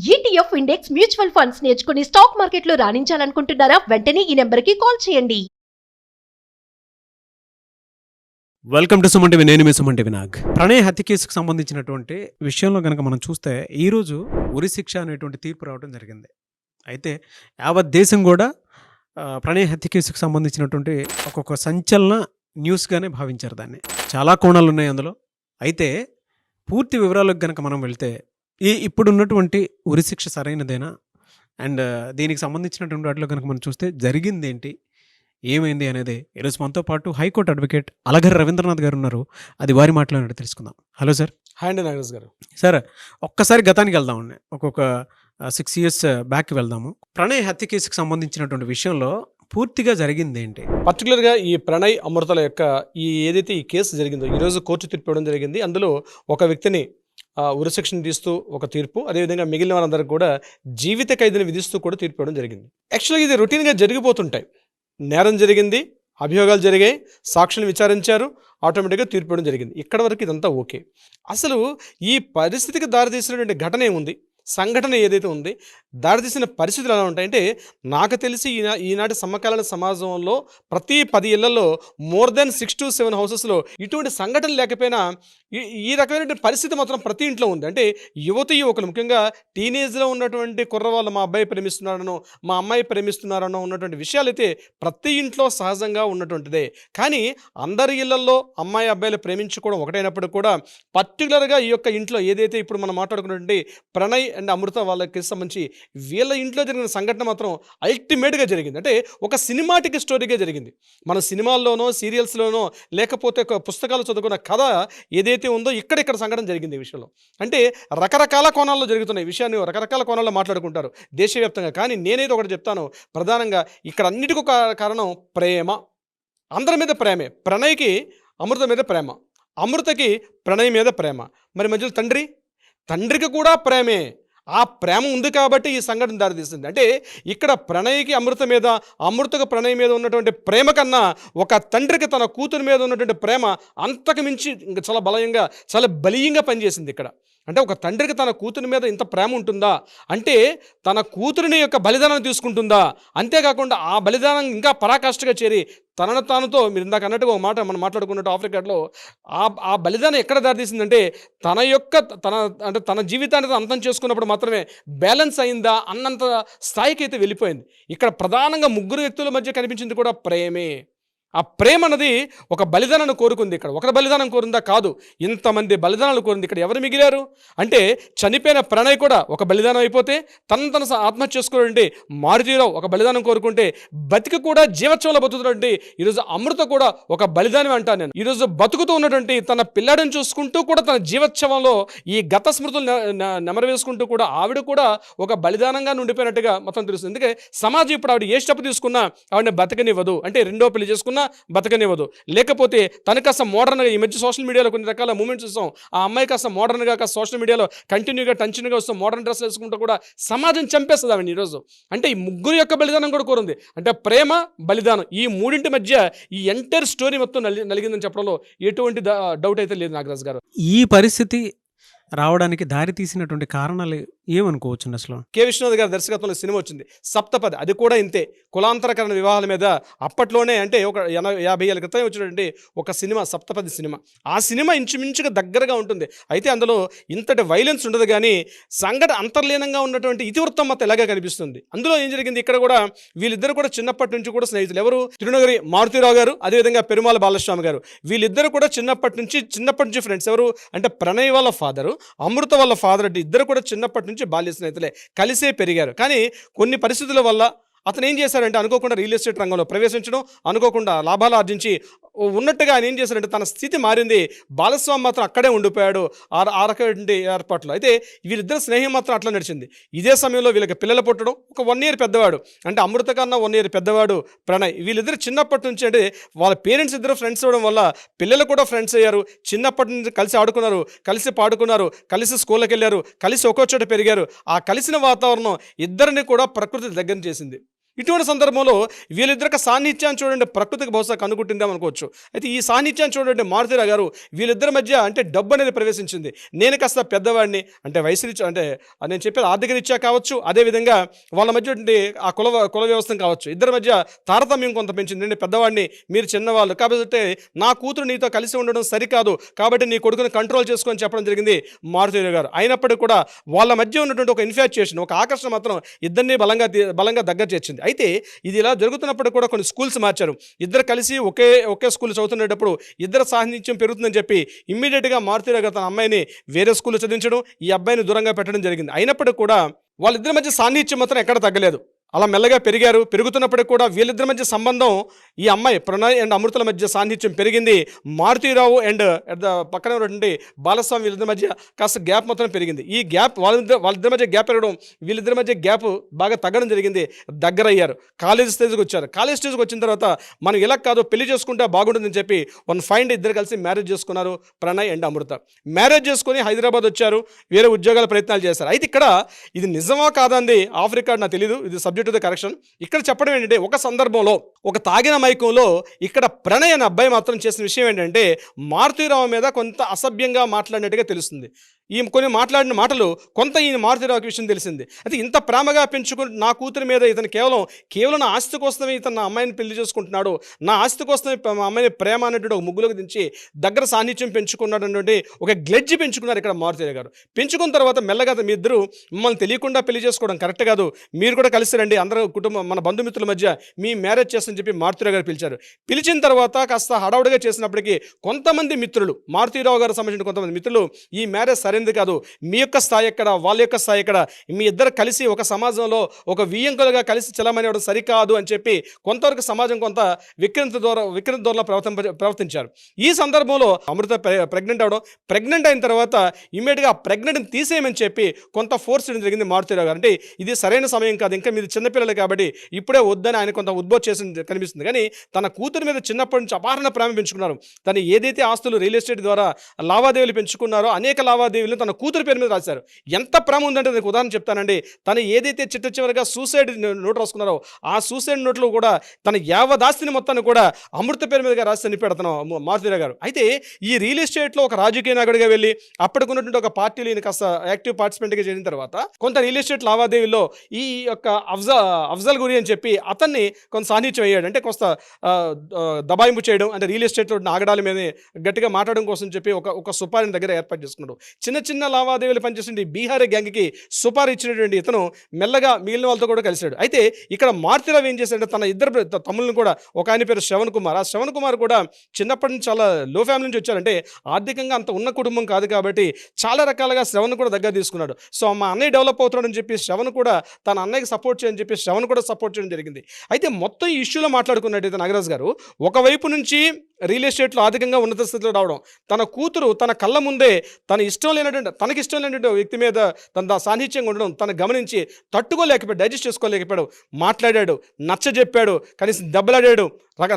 ETF index mutual funds నేర్చుకుని stock మార్కెట్లో రాణించాలనుకుంటున్నారా? వెంటనే ఈ నెంబర్కి కాల్ చేయండి. Welcome to Suman TV. నేను మీ సుమన్ టీవీ నాగ్. ప్రణయ్ హత్య కేసుకు సంబంధించినటువంటి విషయంలో కనుక మనం చూస్తే ఈరోజు ఉరి శిక్ష అనేటువంటి తీర్పు రావడం జరిగింది. అయితే యావత్ దేశం కూడా ప్రణయ్ హత్య కేసుకు సంబంధించినటువంటి ఒక్కొక్క సంచలన న్యూస్గానే భావించారు దాన్ని. చాలా కోణాలు ఉన్నాయి అందులో. అయితే పూర్తి వివరాలకు కనుక మనం వెళ్తే ఇప్పుడున్నటువంటి ఉరి శిక్ష సరైనదేనా, అండ్ దీనికి సంబంధించినటువంటి వాటిలో కనుక మనం చూస్తే జరిగింది ఏంటి, ఏమైంది అనేది ఈరోజు మనతో పాటు హైకోర్టు అడ్వకేట్ అలగర్ రవీంద్రనాథ్ గారు ఉన్నారు. అది వారి మాటలో తెలుసుకుందాం. Hello sir. హాయ్ అండి నాగరాజ్ గారు. సార్, ఒక్కసారి గతానికి వెళ్దామండి. ఒక్కొక్క 6 years బ్యాక్కి వెళ్దాము. ప్రణయ్ హత్య కేసుకు సంబంధించినటువంటి విషయంలో పూర్తిగా జరిగింది ఏంటి? పర్టికులర్గా ఈ ప్రణయ్ అమృతల యొక్క ఏదైతే ఈ కేసు జరిగిందో ఈరోజు కోర్టు తీర్పు ఇవ్వడం జరిగింది. అందులో ఒక వ్యక్తిని ఉరిశిక్షను తీస్తూ ఒక తీర్పు, అదేవిధంగా మిగిలిన వారందరికీ కూడా జీవిత ఖైదుని విధిస్తూ కూడా తీర్పు ఇవ్వడం జరిగింది. యాక్చువల్గా ఇది రొటీన్గా జరిగిపోతుంటాయి. నేరం జరిగింది, అభియోగాలు జరిగాయి, సాక్షులను విచారించారు, ఆటోమేటిక్గా తీర్పు ఇవ్వడం జరిగింది. ఇక్కడ వరకు ఇదంతా ఓకే. అసలు ఈ పరిస్థితికి దారితీసినటువంటి ఘటన ఏముంది, సంఘటన ఏదైతే ఉంది, దారితీసిన పరిస్థితులు ఎలా ఉంటాయంటే, నాకు తెలిసి ఈనాటి సమకాలీన సమాజంలో ప్రతి 10 ఇళ్లలో మోర్ దెన్ 6 to 7 హౌసెస్లో ఇటువంటి సంఘటన లేకపోయినా ఈ రకమైన పరిస్థితి మాత్రం ప్రతి ఇంట్లో ఉంది. అంటే యువకులు ముఖ్యంగా టీనేజ్లో ఉన్నటువంటి కుర్రవాళ్ళు మా అబ్బాయి ప్రేమిస్తున్నారనో మా అమ్మాయి ప్రేమిస్తున్నారనో ఉన్నటువంటి విషయాలు అయితే ప్రతి ఇంట్లో సహజంగా ఉన్నటువంటిదే. కానీ అందరి ఇళ్లలో అమ్మాయి అబ్బాయిలు ప్రేమించుకోవడం ఒకటైనప్పుడు కూడా పర్టికులర్గా ఈ యొక్క ఇంట్లో ఏదైతే ఇప్పుడు మనం మాట్లాడుకున్నటువంటి ప్రణయ్ అండ్ అమృత వాళ్ళకి సంబంధించి వీళ్ళ ఇంట్లో జరిగిన సంఘటన మాత్రం అల్టిమేట్గా జరిగింది. అంటే ఒక సినిమాటిక్ స్టోరీగా జరిగింది. మన సినిమాల్లోనో సీరియల్స్లోనో లేకపోతే పుస్తకాలు చదువుకున్న కథ ఏదైతే ఉందో ఇక్కడ సంఘటన జరిగింది ఈ విషయంలో. అంటే రకరకాల కోణాల్లో జరుగుతున్నాయి. ఈ విషయాన్ని రకరకాల కోణాల్లో మాట్లాడుకుంటారు దేశవ్యాప్తంగా. కానీ నేనైతే ఒకటి చెప్తాను, ప్రధానంగా ఇక్కడ అన్నిటికీ కారణం ప్రేమ. అందరి మీద ప్రేమే. ప్రణయ్కి అమృత మీద ప్రేమ, అమృతకి ప్రణయ్ మీద ప్రేమ. మరి మధ్యలో తండ్రికి కూడా ప్రేమే. ఆ ప్రేమ ఉంది కాబట్టి ఈ సంఘటన దారితీస్తుంది. అంటే ఇక్కడ ప్రణయ్కి అమృత మీద, అమృతకు ప్రణయ్ మీద ఉన్నటువంటి ప్రేమ కన్నా ఒక తండ్రికి తన కూతురు మీద ఉన్నటువంటి ప్రేమ అంతకు మించి ఇంకా చాలా బలీయంగా పనిచేసింది ఇక్కడ. అంటే ఒక తండ్రికి తన కూతురి మీద ఇంత ప్రేమ ఉంటుందా అంటే తన కూతురిని యొక్క బలిదానం తీసుకుంటుందా, అంతేకాకుండా ఆ బలిదానం ఇంకా పరాకాష్ఠగా చేరి తనతో మీరు ఇందాక అన్నట్టుగా ఒక మాట మనం మాట్లాడుకున్నట్టు ఆఫ్ రికార్డ్లో ఆ బలిదానం ఎక్కడ దారితీసిందంటే తన జీవితాన్ని అంతం చేసుకున్నప్పుడు మాత్రమే బ్యాలెన్స్ అయిందా అన్నంత స్థాయికి అయితే వెళ్ళిపోయింది. ఇక్కడ ప్రధానంగా 3 వ్యక్తుల మధ్య కనిపించింది కూడా ప్రేమే. ఆ ప్రేమ అన్నది ఒక బలిదానాన్ని కోరుకుంది. ఇక్కడ ఒకరి బలిదానం కోరిందా కాదు, ఇంతమంది బలిదానాలు కోరింది. ఇక్కడ ఎవరు మిగిలారు అంటే చనిపోయిన ప్రణయ్ కూడా ఒక బలిదానం అయిపోతే తన ఆత్మహత్య చేసుకోవాలంటే మారుతీరావు ఒక బలిదానం కోరుకుంటే బతికి కూడా జీవోత్సవంలో బతుకుతున్నటువంటి ఈరోజు అమృత కూడా ఒక బలిదానం అంటాను నేను. ఈరోజు బతుకుతూ ఉన్నటువంటి తన పిల్లాడిని చూసుకుంటూ కూడా తన జీవోత్సవంలో ఈ గత స్మృతులు నెమరవేసుకుంటూ కూడా ఆవిడ కూడా ఒక బలిదానంగా ఉండిపోయినట్టుగా మొత్తం తెలుస్తుంది. ఎందుకంటే సమాజం ఇప్పుడు ఆవిడ ఏ స్టెప్ తీసుకున్నా ఆవిడని బతకనివ్వదు. అంటే రెండో పెళ్లి చేసుకున్నా బతకనివ్వదు. లేకపోతే తన కాస్త మోడర్న్గా ఈ మధ్య సోషల్ మీడియాలో కొన్ని రకాల మూమెంట్స్ చూస్తాం. ఆ అమ్మాయి కాస్త మోడర్న్గా కాస్త సోషల్ మీడియాలో కంటిన్యూగా వస్తాం, మోడర్న్ డ్రెస్ వేసుకుంటూ కూడా సమాజం చంపేస్తుంది ఆవిడ ఈరోజు. అంటే ఈ 3 యొక్క బలిదానం కూడా కోరింది. అంటే ప్రేమ, బలిదానం ఈ 3 మధ్య ఈ ఎంటైర్ స్టోరీ మొత్తం నలిగిందని చెప్పడంలో ఎటువంటి డౌట్ అయితే లేదు నాగరాజ్ గారు. ఈ పరిస్థితి రావడానికి దారి తీసినటువంటి కారణాలు ఏమనుకోవచ్చు అసలు? కె. విశ్వనాథ్ గారి దర్శకత్వంలో సినిమా వచ్చింది సప్తపది. అది కూడా ఇంతే, కులాంతరకరణ వివాహాల మీద అప్పట్లోనే అంటే ఒక 50 ఏళ్ళ క్రితం వచ్చినటువంటి ఒక సినిమా సప్తపది సినిమా. ఆ సినిమా ఇంచుమించుగా దగ్గరగా ఉంటుంది. అయితే అందులో ఇంతటి వైలెన్స్ ఉండదు, కానీ సంఘటన అంతర్లీనంగా ఉన్నటువంటి ఇతివృత్తం మొత్తం ఎలాగా కనిపిస్తుంది. అందులో ఏం జరిగింది, ఇక్కడ కూడా వీళ్ళిద్దరు కూడా చిన్నప్పటి నుంచి కూడా స్నేహితులు. ఎవరు? తిరునగరి మారుతీరావు గారు, అదేవిధంగా పెరుమాల బాలస్వామి గారు. వీళ్ళిద్దరు కూడా చిన్నప్పటి నుంచి ఫ్రెండ్స్. ఎవరు అంటే ప్రణయ్ వాళ్ళ ఫాదరు, అమృత వాళ్ళ ఫాదర్. అంటే ఇద్దరు కూడా చిన్నప్పటి నుంచి బాల్య స్నేహితులే, కలిసే పెరిగారు. కానీ కొన్ని పరిస్థితుల వల్ల అతను ఏం చేశారంటే అనుకోకుండా రియల్ ఎస్టేట్ రంగంలో ప్రవేశించడం, అనుకోకుండా లాభాలు ఆర్జించి ఉన్నట్టుగా ఆయన ఏం చేశారంటే తన స్థితి మారింది. బాలస్వామి మాత్రం అక్కడే ఉండిపోయాడు ఆ రకమైన ఏర్పాట్లు. అయితే వీళ్ళిద్దరు స్నేహం మాత్రం అట్లా నడిచింది. ఇదే సమయంలో వీళ్ళకి పిల్లలు పుట్టడం, ఒక 1 year పెద్దవాడు అంటే అమృత కన్నా 1 year పెద్దవాడు ప్రణయ్. వీళ్ళిద్దరు చిన్నప్పటి నుంచి అంటే వాళ్ళ పేరెంట్స్ ఇద్దరు ఫ్రెండ్స్ అవ్వడం వల్ల పిల్లలు కూడా ఫ్రెండ్స్ అయ్యారు. చిన్నప్పటి నుంచి కలిసి ఆడుకున్నారు, కలిసి పాడుకున్నారు, కలిసి స్కూళ్ళకి వెళ్ళారు, కలిసి ఒక్కో చోట పెరిగారు. ఆ కలిసిన వాతావరణం ఇద్దరిని కూడా ప్రకృతి దగ్గర చేసింది. ఇటువంటి సందర్భంలో వీళ్ళిద్దరికి సాన్నిధ్యాన్ని చూడండి, ప్రకృతికి బహుశా కనుగొట్టిందేమో అనుకోవచ్చు. అయితే ఈ సాన్నిధ్యాన్ని చూడండి మారుతీరావు గారు, వీళ్ళిద్దరి మధ్య అంటే డబ్బు అనేది ప్రవేశించింది. నేను కాస్త పెద్దవాడిని, అంటే వయసు రీత్యా, అంటే నేను చెప్పేది ఆర్థిక రీత్యా కావచ్చు, అదేవిధంగా వాళ్ళ మధ్య ఆ కుల వ్యవస్థ కావచ్చు, ఇద్దరి మధ్య తారతమ్యం కొంత పెంచింది. నేను పెద్దవాడిని, మీరు చిన్నవాళ్ళు, కాబట్టి నా కూతురు నీతో కలిసి ఉండడం సరికాదు, కాబట్టి నీ కొడుకుని కంట్రోల్ చేసుకొని చెప్పడం జరిగింది మారుతీరావు గారు. అయినప్పటికీ కూడా వాళ్ళ మధ్య ఉన్నటువంటి ఒక ఇన్ఫాచ్యుయేషన్, ఒక ఆకర్షణ మాత్రం ఇద్దరిని బలంగా దగ్గర చేర్చింది. అయితే ఇది ఇలా జరుగుతున్నప్పుడు కూడా కొన్ని స్కూల్స్ మార్చారు. ఇద్దరు కలిసి ఒకే స్కూల్ చదువుతున్నప్పుడు ఇద్దరు సాన్నిధ్యం పెరుగుతుందని చెప్పి ఇమ్మీడియట్గా మారుతీరావు గారు తన అమ్మాయిని వేరే స్కూల్లో చదివించడం, ఈ అబ్బాయిని దూరంగా పెట్టడం జరిగింది. అయినప్పటికీ కూడా వాళ్ళిద్దరి మధ్య సాన్నిధ్యం మాత్రం ఎక్కడ తగ్గలేదు. అలా మెల్లగా పెరుగుతున్నప్పటికి కూడా వీళ్ళిద్దరి మధ్య సంబంధం, ఈ అమ్మాయి ప్రణయ్ అండ్ అమృతల మధ్య సాన్నిధ్యం పెరిగింది. మారుతీరావు అండ్ పక్కన ఉన్నటువంటి బాలస్వామి వీళ్ళిద్దరి మధ్య కాస్త గ్యాప్ మొత్తం పెరిగింది. ఈ గ్యాప్ వాళ్ళిద్దరి మధ్య గ్యాప్ పెరగడం, వీళ్ళిద్దరి మధ్య గ్యాప్ బాగా తగ్గడం జరిగింది. దగ్గర అయ్యారు, కాలేజ్ స్టేజ్కి వచ్చారు. కాలేజ్ స్టేజ్కి వచ్చిన తర్వాత మనం ఇలా కాదు, పెళ్లి చేసుకుంటే బాగుంటుందని చెప్పి ఇద్దరు కలిసి మ్యారేజ్ చేసుకున్నారు, ప్రణయ్ అండ్ అమృత. మ్యారేజ్ చేసుకుని హైదరాబాద్ వచ్చారు, వేరే ఉద్యోగాల ప్రయత్నాలు చేశారు. అయితే ఇక్కడ ఇది నిజమా కాదండి ఆఫ్ రికార్డ్ నాకు తెలియదు, ఇది సబ్జెక్ట్ టు ద కరెక్షన్. ఇక్కడ చెప్పడం ఏంటంటే, ఒక సందర్భంలో ఒక తాగిన మైకంలో ఇక్కడ ప్రణయ్ అనే అబ్బాయి మాత్రం చేసిన విషయం ఏంటంటే మారుతీరావు మీద కొంత అసభ్యంగా మాట్లాడినట్టుగా తెలుస్తుంది. ఈ కొన్ని మాట్లాడిన మాటలు కొంత ఈ మారుతీరావుకి విషయం తెలిసింది. అయితే ఇంత ప్రేమగా పెంచుకుని నా కూతురి మీద ఇతను కేవలం నా ఆస్తి కోసమే ఇతను నా అమ్మాయిని పెళ్లి చేసుకుంటున్నాడు, నా ఆస్తి కోసమే మా అమ్మాయిని ప్రేమ అన్నటువంటి ఒక ముగ్గులోకి దించి దగ్గర సాన్నిధ్యం పెంచుకున్నాడు అన్నటువంటి ఒక గ్లెడ్జ్ పెంచుకున్నారు ఇక్కడ మారుతీరావు గారు. పెంచుకున్న తర్వాత మెల్లగా మీ ఇద్దరు మిమ్మల్ని తెలియకుండా పెళ్లి చేసుకోవడం కరెక్ట్ కాదు, మీరు కూడా కలిసి రండి, అందరూ కుటుంబం మన బంధుమిత్రుల మధ్య మీ మ్యారేజ్ చేస్తని చెప్పి మారుతీరావు గారు పిలిచారు. పిలిచిన తర్వాత కాస్త హడావుడిగా చేసినప్పటికీ కొంతమంది మిత్రులు, మారుతీరావు గారు సంబంధించిన కొంతమంది మిత్రులు, ఈ మ్యారేజ్ సరైనది కాదు, మీ యొక్క స్థాయి ఎక్కడ, వాళ్ళ యొక్క స్థాయి ఎక్కడ, మీ ఇద్దరు కలిసి ఒక సమాజంలో ఒక వియ్యంకులుగా కలిసి చలమని అవడం సరికాదు అని చెప్పి కొంతవరకు సమాజం కొంత వికృత ధోరణిలో ప్రవర్తించారు. ఈ సందర్భంలో అమృత ప్రెగ్నెంట్ అయిన తర్వాత ఇమ్మీడియట్గా ప్రెగ్నెంట్ని తీసేయమని చెప్పి కొంత ఫోర్స్ చేయడం జరిగింది మారుతీరావు గారు. అంటే ఇది సరైన సమయం కాదు, ఇంకా మీరు చిన్నపిల్లలు కాబట్టి ఇప్పుడే వద్దని ఆయన కొంత ఉద్బోధ చేసి కనిపిస్తుంది. కానీ తన కూతురు మీద చిన్నప్పటి నుంచి అపారణ ప్రేమ పెంచుకున్నారు. తను ఏదైతే ఆస్తులు రియల్ ఎస్టేట్ ద్వారా లావాదేవీలు పెంచుకున్నారో అనేక లావాదేవీలు తన కూతురు పేరు మీద రాశారు. ఎంత ప్రేమ ఉందంటే నేను ఉదాహరణ చెప్తానండి. తను ఏదైతే చివరిగా సూసైడ్ నోట్ రాసుకున్నారో ఆ సూసైడ్ నోట్లో కూడా తన యావదాస్తిని మొత్తాన్ని కూడా అమృత పేరు మీదుగా రాసి చనిపోయాడు తను మారుతీరావు గారు. అయితే ఈ రియల్ ఎస్టేట్లో ఒక రాజకీయ నాయకుడిగా వెళ్ళి అప్పటికున్నటువంటి ఒక పార్టీలో ఈయన కాస్త యాక్టివ్ పార్టిసిపెంట్గా చేసిన తర్వాత కొంత రియల్ ఎస్టేట్ లావాదేవీల్లో ఈ యొక్క అఫ్జల్ గురి అని చెప్పి అతన్ని కొంత సాన్నిధ్యం అయ్యాడు. అంటే కొంత దబాయింపు చేయడం, అంటే రియల్ ఎస్టేట్లో ఆగడాల మీద గట్టిగా మాట్లాడడం కోసం చెప్పి ఒక సుపారిని దగ్గర ఏర్పాటు చేసుకున్నాడు. చిన్న లావాదేవీలు పనిచేస్తుంటే బీహారీ గ్యాంగ్కి సుపారీ ఇచ్చినటువంటి ఇతను మెల్లగా మిగిలిన వాళ్ళతో కూడా కలిశాడు. అయితే ఇక్కడ మారుతీరావు ఏం చేశాడంటే తన ఇద్దరు తమ్ముళ్ళని కూడా, ఒక ఆయన పేరు శ్రవణ్ కుమార్, ఆ శ్రవణ్ కుమార్ కూడా చిన్నప్పటి నుంచి చాలా లో ఫ్యామిలీ నుంచి వచ్చారంటే ఆర్థికంగా అంత ఉన్న కుటుంబం కాదు కాబట్టి చాలా రకాలుగా శ్రవణ్ కూడా దగ్గర తీసుకున్నాడు. సో మా అన్నయ్య డెవలప్ అవుతున్నాడని చెప్పి శ్రవణ్ కూడా తన అన్నయ్యకి సపోర్ట్ చేయని చెప్పి శ్రవణ్ కూడా సపోర్ట్ చేయడం జరిగింది. అయితే మొత్తం ఈ ఇష్యూలో మాట్లాడుకున్నట్టయితే నాగరాజు గారు ఒకవైపు నుంచి రియల్ ఎస్టేట్లో ఆర్థికంగా ఉన్నత స్థితిలో రావడం, తన కూతురు తన కళ్ళ ముందే తనకి ఇష్టం లేనటువంటి వ్యక్తి మీద తన సాన్నిధ్యంగా ఉండడం తను గమనించి తట్టుకోలేకపోయాడు, డైజెస్ట్ చేసుకోలేకపోయాడు, మాట్లాడాడు, నచ్చజెప్పాడు, కనీసం దెబ్బలాడాడు,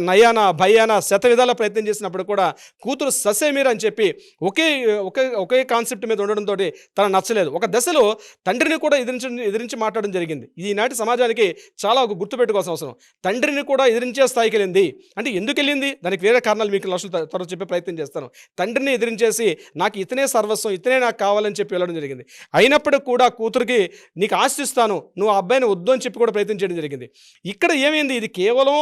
నయానా భయానా శత విధాల ప్రయత్నం చేసినప్పుడు కూడా కూతురు ససేమీర అని చెప్పి ఒకే కాన్సెప్ట్ మీద ఉండడంతో తన నచ్చలేదు. ఒక దశలో తండ్రిని కూడా ఎదిరించి మాట్లాడడం జరిగింది. ఈనాటి సమాజానికి చాలా ఒక గుర్తుపెట్టుకోవాల్సిన అవసరం. తండ్రిని కూడా ఎదిరించే స్థాయికి వెళ్ళింది. అంటే ఎందుకు వెళ్ళింది, దానికి వేరే కారణాలు మీకు తర్వాత చెప్పే ప్రయత్నం చేస్తాను. తండ్రిని ఎదిరించేసి నాకు ఇతనే సర్వస్వం, ఇతనే నాకు కావాలని చెప్పి వెళ్ళడం జరిగింది. అయినప్పటికీ కూడా కూతురికి నీకు ఆశిస్తాను, నువ్వు ఆ అబ్బాయిని వద్దు అని చెప్పి కూడా ప్రయత్నం చేయడం జరిగింది. ఇక్కడ ఏమైంది, ఇది కేవలం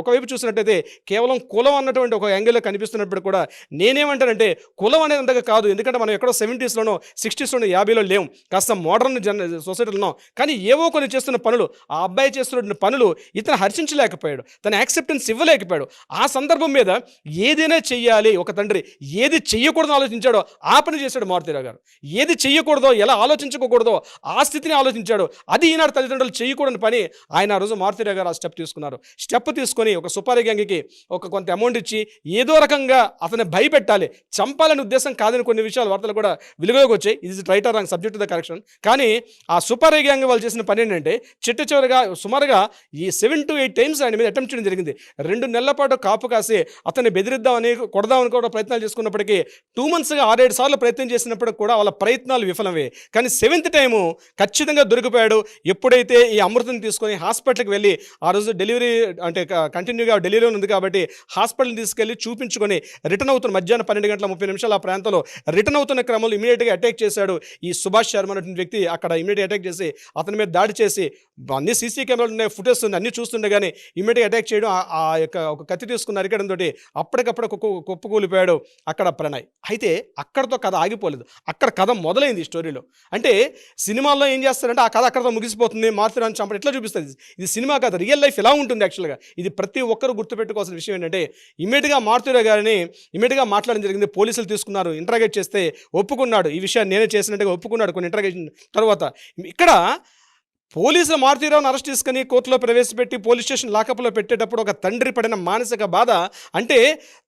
ఒకవైపు చూసినట్టయితే కేవలం కులం అన్నటువంటి ఒక యాంగిల్లో కనిపిస్తున్నప్పుడు కూడా నేనేమంటానంటే కులం అనేది అంతగా కాదు. ఎందుకంటే మనం ఎక్కడో 70s లోనో 60sలోనో 50లో లేవు, కాస్త మోడర్న్ సొసైటీలో. కానీ ఏవో కొన్ని చేస్తున్న పనులు, ఆ అబ్బాయి చేస్తున్న పనులు ఇతను హర్షించలేకపోయాడు, తన యాక్సెప్టెన్స్ ఇవ్వలేకపోయాడు. ఆ సందర్భం మీద ఏదైనా చెయ్యాలి, ఒక తండ్రి ఏది చెయ్యకూడదో ఆలోచించాడో ఆ పని చేశాడు మారుతీరావు గారు. ఏది చెయ్యకూడదో, ఎలా ఆలోచించకూడదో ఆ స్థితిని ఆలోచించాడు. అది ఈనాడు తల్లిదండ్రులు చేయకూడని పని. ఆయన ఆ రోజు మారుతీరావు గారు ఆ స్టెప్ తీసుకున్నారు. స్టెప్ తీసుకొని ఒక సుపారీ గ్యాంగ్కి కొంత అమౌంట్ ఇచ్చి ఏదో రకంగా అతన్ని భయపెట్టాలి, చంపాలని ఉద్దేశం కాదని కొన్ని విషయాలు వార్తలు కూడా వెలుగులోకి వచ్చాయి. ఇది right are wrong, subject to the correction. కానీ ఆ సుపారీ గ్యాంగ్ వాళ్ళు చేసిన పని ఏంటంటే చివరిగా సుమారుగా ఈ 7 to 8 times ఆయన మీద అటెంప్ట్ చేయడం జరిగింది. 2 నెలల పాటు కాపు కాసి అతన్ని బెదిరిద్దామని కొడదామని కూడా ప్రయత్నాలు చేసుకున్నప్పటికీ 2 monthsగా 6-7 సార్లు ప్రయత్నం చేసినప్పుడు కూడా వాళ్ళ ప్రయత్నాలు విఫలమే. కానీ 7th టైము ఖచ్చితంగా దొరికిపోయాడు. ఎప్పుడైతే ఈ అమృతం తీసుకొని హాస్పిటల్కి వెళ్ళి ఆ రోజు డెలివరీ అంటే కంటిన్యూగా డెలివరీ ఉంది కాబట్టి హాస్పిటల్ని తీసుకెళ్ళి చూపించుకొని రిటర్న్ అవుతున్న మధ్యాహ్నం 12:30 ఆ ప్రాంతంలో రిటర్న్ అవుతున్న క్రమంలో ఇమీడియట్గా అటాక్ చేశాడు ఈ సుభాష్ శర్మ అనేటువంటి వ్యక్తి. అక్కడ ఇమీడియట్ అటాక్ చేసి అతని మీద దాడి చేసి అన్ని సీసీ కెమెరాలు ఉన్నాయి, ఫుటేజ్ ఉంది, అన్ని చూస్తుండే కానీ ఇమీడియట్గా అటాక్ చేయడం, ఆ యొక్క ఒక కత్తి తీసుకుని నరికడం తోటి అప్పటికప్పుడు కుప్పకూలిపోయాడు అక్కడ ప్రణయ్. అయితే అక్కడతో కథ ఆగిపోలేదు, అక్కడ కథ మొదలైంది ఈ స్టోరీలో. అంటే సినిమాల్లో ఏం చేస్తారంటే ఆ కథ అక్కడతో ముగిసిపోతుంది, మారుతిరావుని చంపడం ఇట్లా చూపిస్తుంది. ఇది సినిమా కథ, రియల్ లైఫ్ ఎలా ఉంటుంది యాక్చువల్గా. ఇది ప్రతి ఒక్కరు గుర్తుపెట్టుకోవాల్సిన విషయం ఏంటంటే ఇమీడియట్గా మారుతిరావు గారిని ఇమీడియట్గా మాట్లాడడం జరిగింది. పోలీసులు తీసుకున్నారు, ఇంటరాగేట్ చేస్తే ఒప్పుకున్నాడు, ఈ విషయాన్ని నేనే చేసినట్టుగా ఒప్పుకున్నాడు. కొన్ని ఇంటరాగేషన్ తర్వాత ఇక్కడ పోలీసులు మారుతిరావుని అరెస్ట్ చేసుకుని కోర్టులో ప్రవేశపెట్టి పోలీస్ స్టేషన్ లాకప్లో పెట్టేటప్పుడు ఒక తండ్రి పడిన మానసిక బాధ, అంటే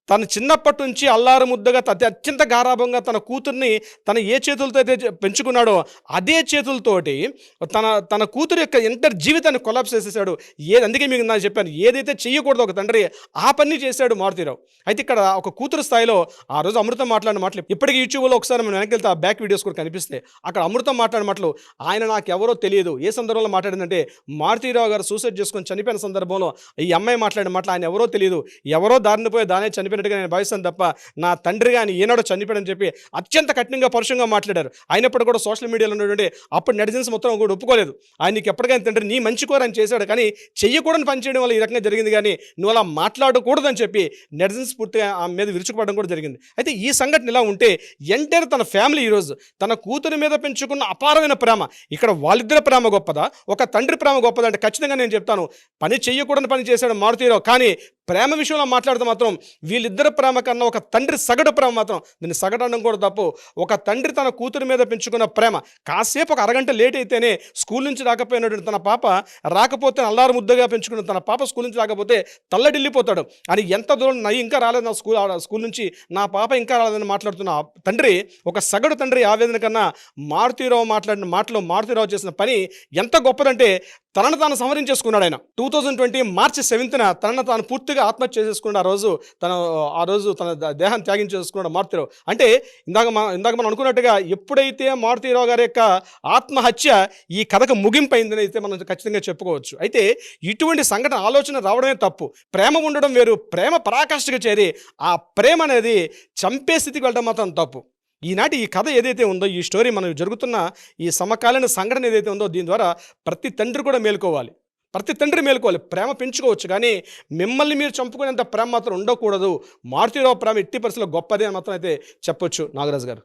తను చిన్నప్పటి నుంచి అల్లారు ముద్దగా అత్యంత గారాభంగా తన కూతుర్ని తన ఏ చేతులతో అయితే పెంచుకున్నాడో అదే చేతులతోటి తన కూతురు యొక్క ఎంటర్ జీవితాన్ని కొలాప్స్ చేసేసాడు. అందుకే మీకు నాకు చెప్పాను, ఏదైతే చేయకూడదు ఒక తండ్రి ఆ పని చేశాడు మారుతిరావు. అయితే ఇక్కడ ఒక కూతురు స్థాయిలో ఆ రోజు అమృతం మాట్లాడిన మాటలు ఇప్పటికీ యూట్యూబ్లో ఒకసారి మనం వెనక్కి వెళ్తే ఆ బ్యాక్ వీడియోస్ కూడా కనిపిస్తే అక్కడ అమృతం మాట్లాడిన మాటలు, ఆయన నాకు ఎవరో తెలియదు, ఏ సందర్భంలో మాట్లాడిందంటే మారుతిరావు గారు సూసైడ్ చేసుకొని చనిపోయిన సందర్భంలో ఈ అమ్మాయి మాట్లాడిన మాటలు ఆయన ఎవరో తెలియదు, ఎవరో దారిని పోయి దానే చనిపోయినట్టుగా నేను భావిస్తాను తప్ప నా తండ్రి కానీ ఏనాడో చనిపోయాడని చెప్పి అత్యంత కఠినంగా పరుషంగా మాట్లాడారు. అయినప్పుడు కూడా సోషల్ మీడియాలో ఉన్నటువంటి అప్పుడు నెటిజన్స్ మొత్తం కూడా ఒప్పుకోలేదు. ఆయనకి ఎప్పటికైనా తండ్రి నీ మంచి కోర అని చేశాడు, కానీ చెయ్యకూడని పని చేయడం వల్ల ఈ రకంగా జరిగింది, కానీ నువ్వు అలా మాట్లాడకూడదని చెప్పి నెటిజన్స్ పూర్తిగా ఆమె మీద విరుచుకుపడడం కూడా జరిగింది. అయితే ఈ సంఘటన ఇలా ఉంటే ఎంటైర్ తన ఫ్యామిలీ ఈరోజు తన కూతురి మీద పెంచుకున్న అపారమైన ప్రేమ, ఇక్కడ వాళ్ళిద్దరి ప్రేమ గొప్పదా ఒక తండ్రి ప్రేమ గొప్పదా అంటే ఖచ్చితంగా నేను చెప్తాను పని చెయ్యకూడని పని చేశాడు మారుతిరావు. కానీ ప్రేమ విషయంలో మాట్లాడితే మాత్రం వీళ్ళిద్దరు ప్రేమ కన్నా ఒక తండ్రి సగటు ప్రేమ మాత్రం, దీన్ని సగటు అనడం కూడా తప్పు, ఒక తండ్రి తన కూతురి మీద పెంచుకున్న ప్రేమ. కాసేపు ఒక అరగంట లేట్ అయితేనే స్కూల్ నుంచి రాకపోయినటువంటి తన పాప రాకపోతే అల్లారు ముద్దగా పెంచుకున్న తన పాప స్కూల్ నుంచి రాకపోతే తల్లడిల్లిపోతాడు అని ఎంత దూరం నయ్యి ఇంకా రాలేదు నా స్కూల్ నుంచి నా పాప ఇంకా రాలేదని మాట్లాడుతున్న తండ్రి, ఒక సగటు తండ్రి ఆవేదన కన్నా మారుతిరావు మాట్లాడిన మాటలో మారుతిరావు చేసిన పని ఎంత గొప్పదంటే తనను తాను సంవరించేసుకున్నాడు. ఆయన 2020 మార్చి 7న తనను తాను పూర్తిగా ఆత్మహత్య చేసేసుకున్నాడు. ఆ రోజు తన దేహాన్ని త్యాగించేసుకున్నాడు మారుతిరావు. అంటే ఇందాక మనం అనుకున్నట్టుగా ఎప్పుడైతే మారుతిరావు గారి యొక్క ఆత్మహత్య ఈ కథకు ముగింపైందని అయితే మనం ఖచ్చితంగా చెప్పుకోవచ్చు. అయితే ఇటువంటి సంఘటన ఆలోచన రావడమే తప్పు, ప్రేమ ఉండడం వేరు. ప్రేమ పరాకాష్ఠగా చేరి ఆ ప్రేమ అనేది చంపే స్థితికి వెళ్ళడం మాత్రం తప్పు. ఈనాటి ఈ కథ ఏదైతే ఉందో, ఈ స్టోరీ మనం జరుగుతున్న ఈ సమకాలీన సంఘటన ఏదైతే ఉందో దీని ద్వారా ప్రతి తండ్రి కూడా మేలుకోవాలి, ప్రతి తండ్రి మేలుకోవాలి. ప్రేమ పెంచుకోవచ్చు కానీ మిమ్మల్ని మీరు చంపుకునేంత ప్రేమ మాత్రం ఉండకూడదు. మారుతిరావు ప్రేమ ఎట్టి పరిస్థితుల్లో గొప్పదే అని మాత్రం అయితే చెప్పొచ్చు నాగరాజు గారు.